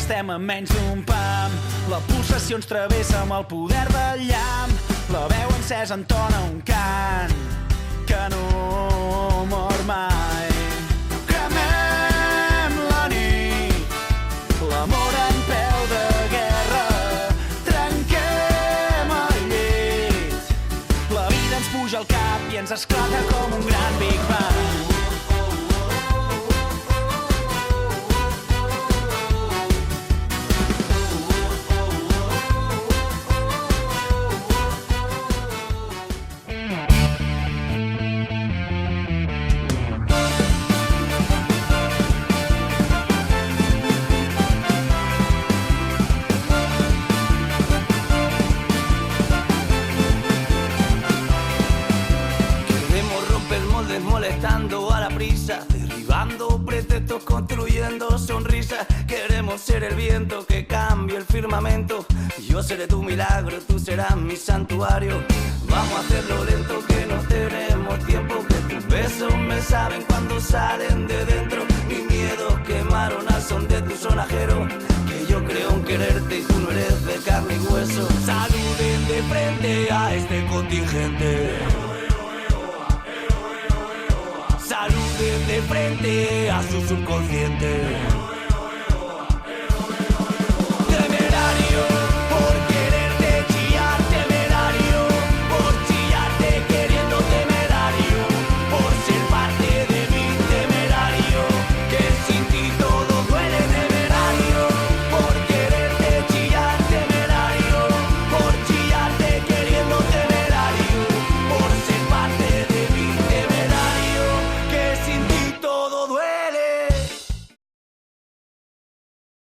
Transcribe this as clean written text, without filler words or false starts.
estem a menys d'un pam. La pulsació ens travessa amb el poder del llamp. La veu encesa entona un cant que no mor mai. Cremem la nit, l'amor en peu de guerra. Trenquem el llit, la vida ens puja al cap i ens esclata com un gran Big Bang. Molestando a la prisa, derribando pretextos, construyendo sonrisas. Queremos ser el viento que cambie el firmamento. Yo seré tu milagro, tú serás mi santuario. Vamos a hacerlo lento, que no tenemos tiempo. Que tus besos me saben cuando salen de dentro. Mis miedos quemaron al son de tu sonajero. Que yo creo en quererte y tú no eres de carne y hueso. Saluden de frente a este contingente. Saluden de frente a su subconsciente.